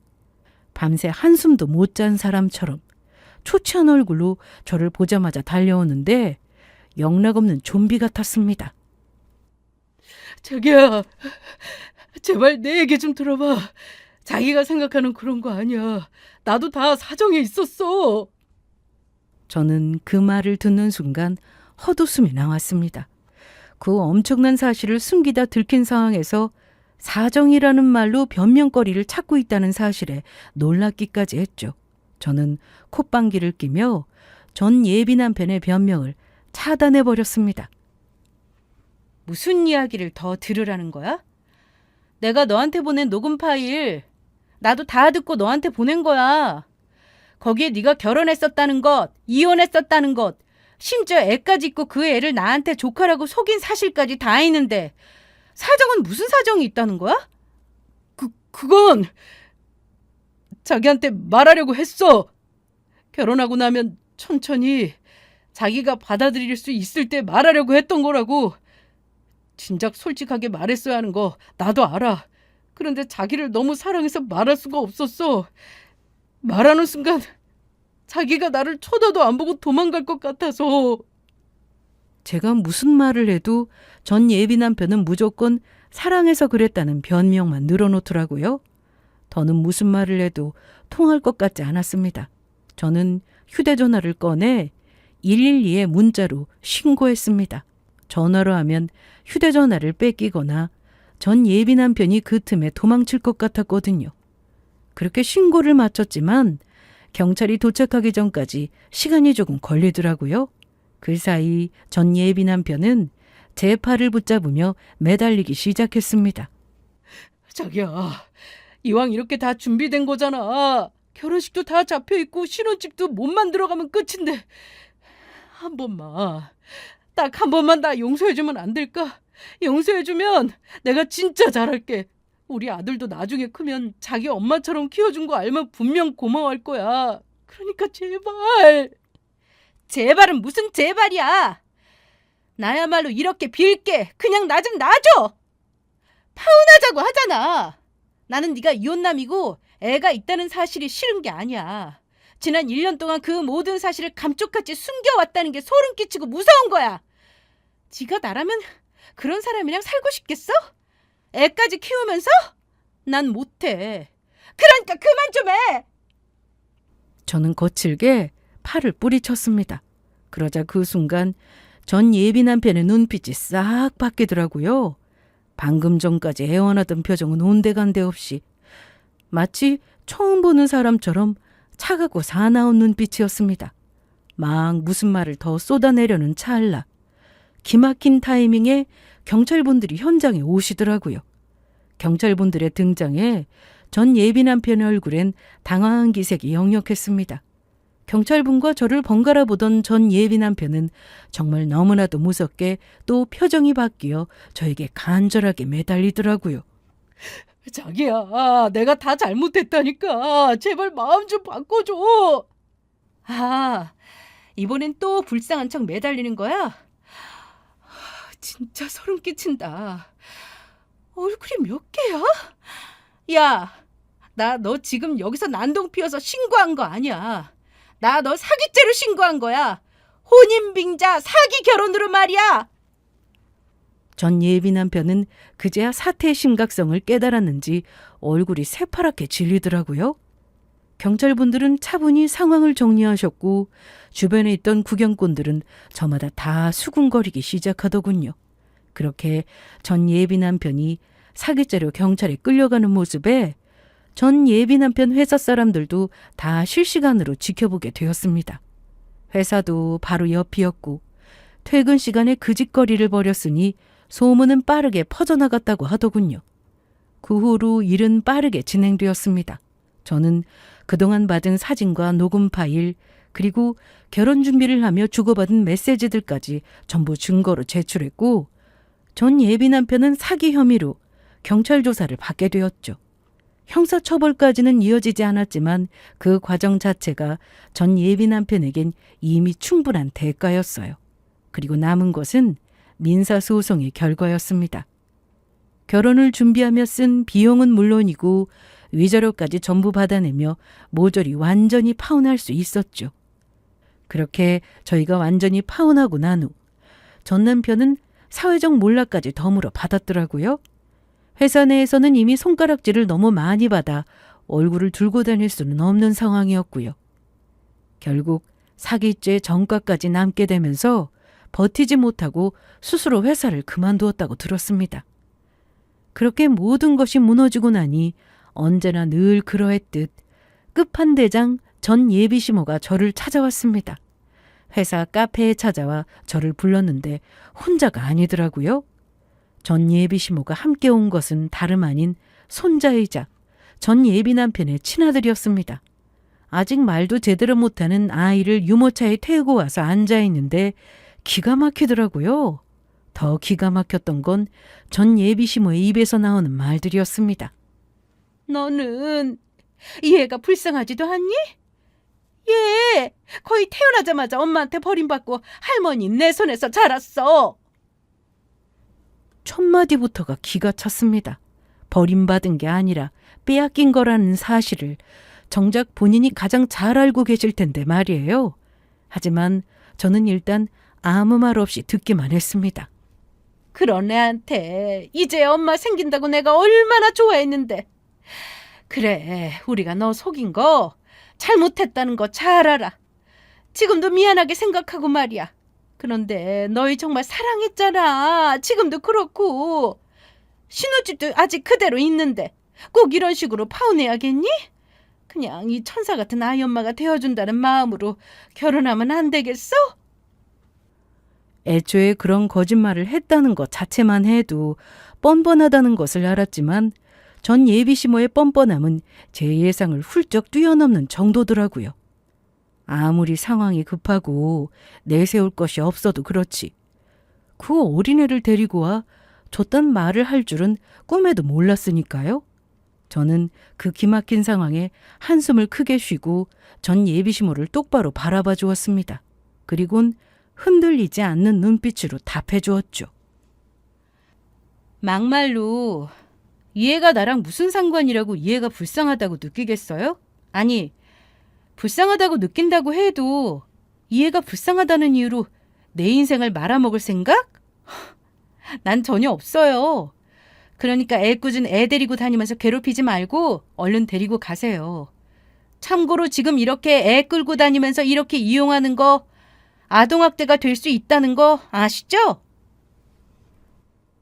밤새 한숨도 못 잔 사람처럼 초췌한 얼굴로 저를 보자마자 달려오는데 영락없는 좀비 같았습니다. 자기야, 제발 내 얘기 좀 들어봐. 자기가 생각하는 그런 거 아니야. 나도 다 사정이 있었어. 저는 그 말을 듣는 순간 헛웃음이 나왔습니다. 그 엄청난 사실을 숨기다 들킨 상황에서 사정이라는 말로 변명거리를 찾고 있다는 사실에 놀랍기까지 했죠. 저는 콧방귀를 끼며 전 예비 남편의 변명을 차단해버렸습니다. 무슨 이야기를 더 들으라는 거야? 내가 너한테 보낸 녹음 파일 나도 다 듣고 너한테 보낸 거야. 거기에 네가 결혼했었다는 것, 이혼했었다는 것, 심지어 애까지 있고 그 애를 나한테 조카라고 속인 사실까지 다 있는데 사정은 무슨 사정이 있다는 거야? 그건 자기한테 말하려고 했어. 결혼하고 나면 천천히 자기가 받아들일 수 있을 때 말하려고 했던 거라고. 진작 솔직하게 말했어야 하는 거 나도 알아. 그런데 자기를 너무 사랑해서 말할 수가 없었어. 말하는 순간 자기가 나를 쳐다도 안 보고 도망갈 것 같아서. 제가 무슨 말을 해도 전 예비 남편은 무조건 사랑해서 그랬다는 변명만 늘어놓더라고요. 더는 무슨 말을 해도 통할 것 같지 않았습니다. 저는 휴대전화를 꺼내 112에 문자로 신고했습니다. 전화로 하면 휴대전화를 뺏기거나 전 예비 남편이 그 틈에 도망칠 것 같았거든요. 그렇게 신고를 마쳤지만 경찰이 도착하기 전까지 시간이 조금 걸리더라고요. 그 사이 전 예비 남편은 제 팔을 붙잡으며 매달리기 시작했습니다. 자기야, 이왕 이렇게 다 준비된 거잖아. 결혼식도 다 잡혀있고 신혼집도 못 만들어가면 끝인데 한 번만, 딱 한 번만 나 용서해주면 안 될까? 용서해주면 내가 진짜 잘할게. 우리 아들도 나중에 크면 자기 엄마처럼 키워준 거 알면 분명 고마워할 거야. 그러니까 제발. 제발은 무슨 제발이야. 나야말로 이렇게 빌게. 그냥 나 좀 놔줘. 파혼하자고 하잖아. 나는 네가 이혼남이고 애가 있다는 사실이 싫은 게 아니야. 지난 1년 동안 그 모든 사실을 감쪽같이 숨겨왔다는 게 소름 끼치고 무서운 거야. 네가 나라면 그런 사람이랑 살고 싶겠어? 애까지 키우면서? 난 못해. 그러니까 그만 좀 해. 저는 거칠게 팔을 뿌리쳤습니다. 그러자 그 순간 전 예비 남편의 눈빛이 싹 바뀌더라고요. 방금 전까지 애원하던 표정은 온데간데 없이 마치 처음 보는 사람처럼 차갑고 사나운 눈빛이었습니다. 막 무슨 말을 더 쏟아내려는 찰나 기막힌 타이밍에 경찰분들이 현장에 오시더라고요. 경찰분들의 등장에 전 예비 남편의 얼굴엔 당황한 기색이 역력했습니다. 경찰분과 저를 번갈아 보던 전 예비 남편은 정말 너무나도 무섭게 또 표정이 바뀌어 저에게 간절하게 매달리더라고요. 자기야, 내가 다 잘못했다니까. 제발 마음 좀 바꿔줘. 아, 이번엔 또 불쌍한 척 매달리는 거야? 진짜 소름 끼친다. 얼굴이 몇 개야? 야, 나 너 지금 여기서 난동 피워서 신고한 거 아니야. 나 너 사기죄로 신고한 거야. 혼인빙자 사기 결혼으로 말이야. 전 예비 남편은 그제야 사태의 심각성을 깨달았는지 얼굴이 새파랗게 질리더라고요. 경찰분들은 차분히 상황을 정리하셨고 주변에 있던 구경꾼들은 저마다 다 수군거리기 시작하더군요. 그렇게 전 예비 남편이 사기죄로 경찰에 끌려가는 모습에 전 예비 남편 회사 사람들도 다 실시간으로 지켜보게 되었습니다. 회사도 바로 옆이었고 퇴근 시간에 그 짓거리를 벌였으니 소문은 빠르게 퍼져나갔다고 하더군요. 그 후로 일은 빠르게 진행되었습니다. 저는 그동안 받은 사진과 녹음 파일 그리고 결혼 준비를 하며 주고받은 메시지들까지 전부 증거로 제출했고 전 예비 남편은 사기 혐의로 경찰 조사를 받게 되었죠. 형사처벌까지는 이어지지 않았지만 그 과정 자체가 전 예비 남편에겐 이미 충분한 대가였어요. 그리고 남은 것은 민사소송의 결과였습니다. 결혼을 준비하며 쓴 비용은 물론이고 위자료까지 전부 받아내며 모조리 완전히 파혼할 수 있었죠. 그렇게 저희가 완전히 파혼하고 난 후 전 남편은 사회적 몰락까지 덤으로 받았더라고요. 회사 내에서는 이미 손가락질을 너무 많이 받아 얼굴을 들고 다닐 수는 없는 상황이었고요. 결국 사기죄 전과까지 남게 되면서 버티지 못하고 스스로 회사를 그만두었다고 들었습니다. 그렇게 모든 것이 무너지고 나니 언제나 늘 그러했듯 끝판대장 전 예비시모가 저를 찾아왔습니다. 회사 카페에 찾아와 저를 불렀는데 혼자가 아니더라고요. 전 예비시모가 함께 온 것은 다름 아닌 손자이자 전 예비 남편의 친아들이었습니다. 아직 말도 제대로 못하는 아이를 유모차에 태우고 와서 앉아있는데 기가 막히더라고요. 더 기가 막혔던 건 전 예비시모의 입에서 나오는 말들이었습니다. 너는 얘가 불쌍하지도 않니? 얘 거의 태어나자마자 엄마한테 버림받고 할머니 내 손에서 자랐어. 첫 마디부터가 기가 찼습니다. 버림받은 게 아니라 빼앗긴 거라는 사실을 정작 본인이 가장 잘 알고 계실 텐데 말이에요. 하지만 저는 일단 아무 말 없이 듣기만 했습니다. 그런 애한테 이제 엄마 생긴다고 내가 얼마나 좋아했는데. 그래, 우리가 너 속인 거 잘못했다는 거 잘 알아. 지금도 미안하게 생각하고 말이야. 그런데 너희 정말 사랑했잖아. 지금도 그렇고. 신혼집도 아직 그대로 있는데 꼭 이런 식으로 파혼해야겠니? 그냥 이 천사 같은 아이 엄마가 되어준다는 마음으로 결혼하면 안 되겠어? 애초에 그런 거짓말을 했다는 것 자체만 해도 뻔뻔하다는 것을 알았지만 전 예비시모의 뻔뻔함은 제 예상을 훌쩍 뛰어넘는 정도더라고요. 아무리 상황이 급하고 내세울 것이 없어도 그렇지. 그 어린애를 데리고 와 저딴 말을 할 줄은 꿈에도 몰랐으니까요. 저는 그 기막힌 상황에 한숨을 크게 쉬고 전 예비시모를 똑바로 바라봐 주었습니다. 그리곤 흔들리지 않는 눈빛으로 답해 주었죠. 막말로 얘가 나랑 무슨 상관이라고 얘가 불쌍하다고 느끼겠어요? 아니, 불쌍하다고 느낀다고 해도 얘가 불쌍하다는 이유로 내 인생을 말아먹을 생각? 난 전혀 없어요. 그러니까 애꿎은 애 데리고 다니면서 괴롭히지 말고 얼른 데리고 가세요. 참고로 지금 이렇게 애 끌고 다니면서 이렇게 이용하는 거 아동학대가 될 수 있다는 거 아시죠?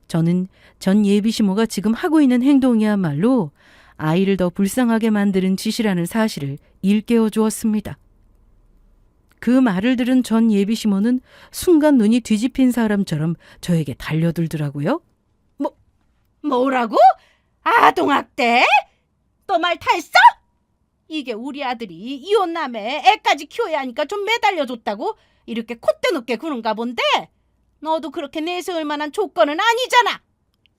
저는 전 예비시모가 지금 하고 있는 행동이야말로 아이를 더 불쌍하게 만드는 짓이라는 사실을 일깨워 주었습니다. 그 말을 들은 전 예비시모는 순간 눈이 뒤집힌 사람처럼 저에게 달려들더라고요. 뭐라고? 아동학대? 너 말 다 했어? 이게 우리 아들이 이혼남에 애까지 키워야 하니까 좀 매달려줬다고 이렇게 콧대 높게 구는가 본데? 너도 그렇게 내세울 만한 조건은 아니잖아.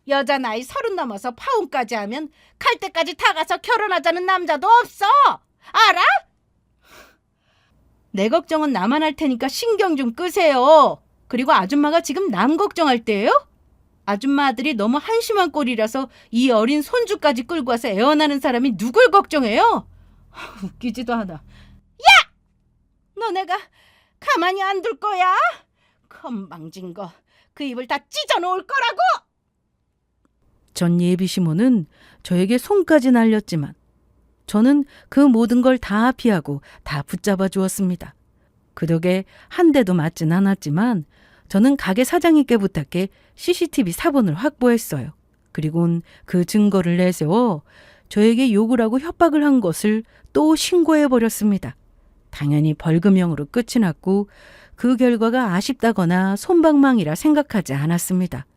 여자 나이 30 넘어서 파혼까지 하면 갈 때까지 다 가서 결혼하자는 남자도 없어. 알아? 내 걱정은 나만 할 테니까 신경 좀 끄세요. 그리고 아줌마가 지금 남 걱정할 때예요? 아줌마 아들이 너무 한심한 꼴이라서 이 어린 손주까지 끌고 와서 애원하는 사람이 누굴 걱정해요? 웃기지도 않아. 너 내가 가만히 안 둘 거야? 건방진 거. 그 입을 다 찢어 놓을 거라고! 전 예비시모는 저에게 손까지 날렸지만 저는 그 모든 걸 다 피하고 다 붙잡아 주었습니다. 그 덕에 한 대도 맞진 않았지만 저는 가게 사장님께 부탁해 CCTV 사본을 확보했어요. 그리곤 그 증거를 내세워 저에게 욕을 하고 협박을 한 것을 또 신고해버렸습니다. 당연히 벌금형으로 끝이 났고 그 결과가 아쉽다거나 솜방망이라 생각하지 않았습니다.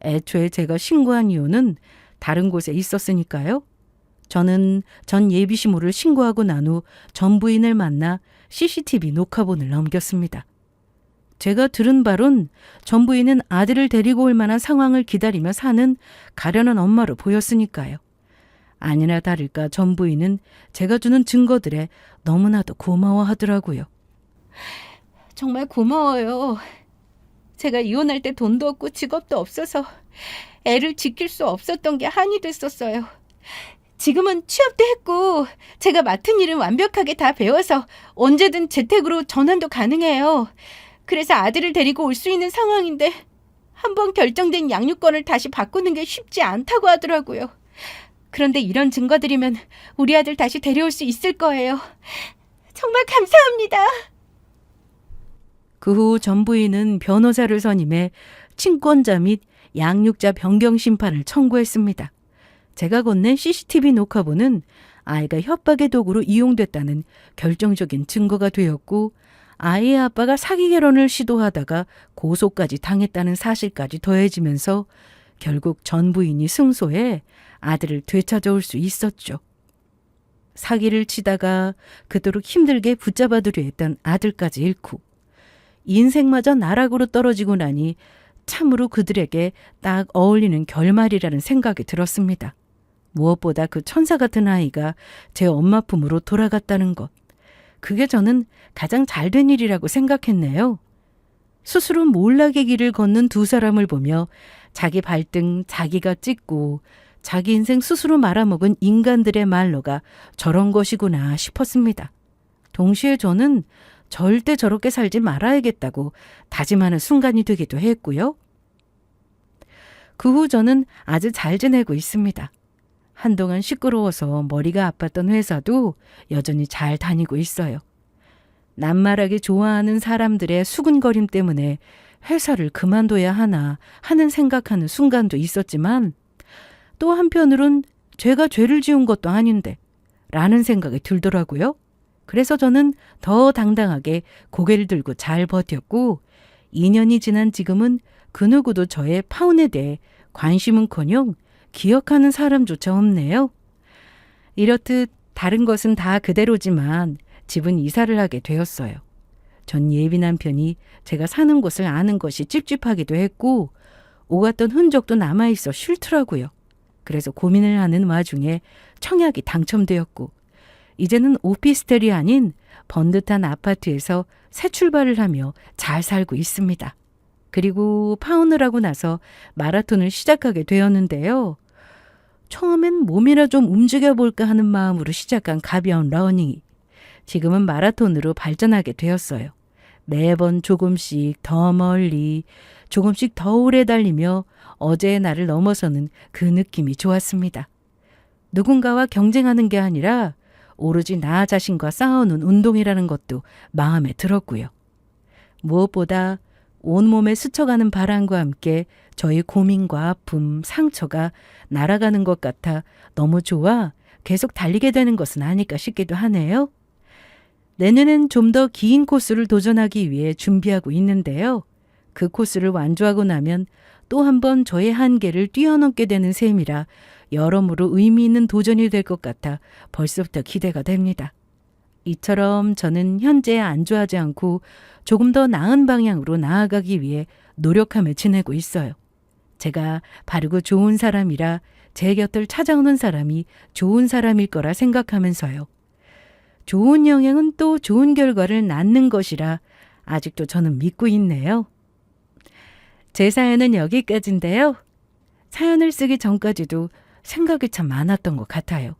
애초에 제가 신고한 이유는 다른 곳에 있었으니까요. 저는 전 예비시모를 신고하고 난 후 전 부인을 만나 CCTV 녹화본을 넘겼습니다. 제가 들은 바론 전 부인은 아들을 데리고 올 만한 상황을 기다리며 사는 가련한 엄마로 보였으니까요. 아니나 다를까 전 부인은 제가 주는 증거들에 너무나도 고마워하더라고요. 정말 고마워요. 제가 이혼할 때 돈도 없고 직업도 없어서 애를 지킬 수 없었던 게 한이 됐었어요. 지금은 취업도 했고 제가 맡은 일은 완벽하게 다 배워서 언제든 재택으로 전환도 가능해요. 그래서 아들을 데리고 올 수 있는 상황인데 한번 결정된 양육권을 다시 바꾸는 게 쉽지 않다고 하더라고요. 그런데 이런 증거들이면 우리 아들 다시 데려올 수 있을 거예요. 정말 감사합니다. 그 후 전 부인은 변호사를 선임해 친권자 및 양육자 변경 심판을 청구했습니다. 제가 건넨 CCTV 녹화본은 아이가 협박의 도구로 이용됐다는 결정적인 증거가 되었고 아이의 아빠가 사기 결혼을 시도하다가 고소까지 당했다는 사실까지 더해지면서 결국 전 부인이 승소해 아들을 되찾아올 수 있었죠. 사기를 치다가 그토록 힘들게 붙잡아두려 했던 아들까지 잃고 인생마저 나락으로 떨어지고 나니 참으로 그들에게 딱 어울리는 결말이라는 생각이 들었습니다. 무엇보다 그 천사 같은 아이가 제 엄마 품으로 돌아갔다는 것. 그게 저는 가장 잘된 일이라고 생각했네요. 스스로 몰락의 길을 걷는 두 사람을 보며 자기 발등 자기가 찢고 자기 인생 스스로 말아먹은 인간들의 말로가 저런 것이구나 싶었습니다. 동시에 저는 절대 저렇게 살지 말아야겠다고 다짐하는 순간이 되기도 했고요. 그 후 저는 아주 잘 지내고 있습니다. 한동안 시끄러워서 머리가 아팠던 회사도 여전히 잘 다니고 있어요. 낱말하게 좋아하는 사람들의 수군거림 때문에 회사를 그만둬야 하나 하는 생각하는 순간도 있었지만 또 한편으론 제가 죄를 지은 것도 아닌데 라는 생각이 들더라고요. 그래서 저는 더 당당하게 고개를 들고 잘 버텼고 2년이 지난 지금은 그 누구도 저의 파혼에 대해 관심은커녕 기억하는 사람조차 없네요. 이렇듯 다른 것은 다 그대로지만 집은 이사를 하게 되었어요. 전 예비 남편이 제가 사는 곳을 아는 것이 찝찝하기도 했고 오갔던 흔적도 남아있어 싫더라고요. 그래서 고민을 하는 와중에 청약이 당첨되었고 이제는 오피스텔이 아닌 번듯한 아파트에서 새 출발을 하며 잘 살고 있습니다. 그리고 파혼을 하고 나서 마라톤을 시작하게 되었는데요. 처음엔 몸이나 좀 움직여볼까 하는 마음으로 시작한 가벼운 러닝이 지금은 마라톤으로 발전하게 되었어요. 매번 조금씩 더 멀리, 조금씩 더 오래 달리며 어제의 나를 넘어서는 그 느낌이 좋았습니다. 누군가와 경쟁하는 게 아니라 오로지 나 자신과 싸우는 운동이라는 것도 마음에 들었고요. 무엇보다 온몸에 스쳐가는 바람과 함께 저희 고민과 아픔, 상처가 날아가는 것 같아 너무 좋아 계속 달리게 되는 것은 아닐까 싶기도 하네요. 내년엔 좀 더 긴 코스를 도전하기 위해 준비하고 있는데요. 그 코스를 완주하고 나면 또 한 번 저의 한계를 뛰어넘게 되는 셈이라 여러모로 의미 있는 도전이 될 것 같아 벌써부터 기대가 됩니다. 이처럼 저는 현재 안주하지 않고 조금 더 나은 방향으로 나아가기 위해 노력하며 지내고 있어요. 제가 바르고 좋은 사람이라 제 곁을 찾아오는 사람이 좋은 사람일 거라 생각하면서요. 좋은 영향은 또 좋은 결과를 낳는 것이라 아직도 저는 믿고 있네요. 제 사연은 여기까지인데요. 사연을 쓰기 전까지도 생각이 참 많았던 것 같아요.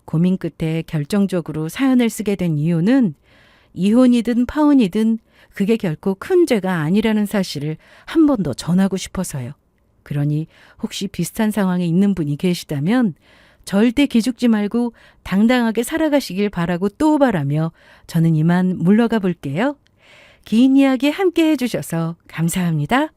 고민 끝에 결정적으로 사연을 쓰게 된 이유는 이혼이든 파혼이든 그게 결코 큰 죄가 아니라는 사실을 한 번 더 전하고 싶어서요. 그러니 혹시 비슷한 상황에 있는 분이 계시다면 절대 기죽지 말고 당당하게 살아가시길 바라고 또 바라며 저는 이만 물러가 볼게요. 긴 이야기 함께 해주셔서 감사합니다.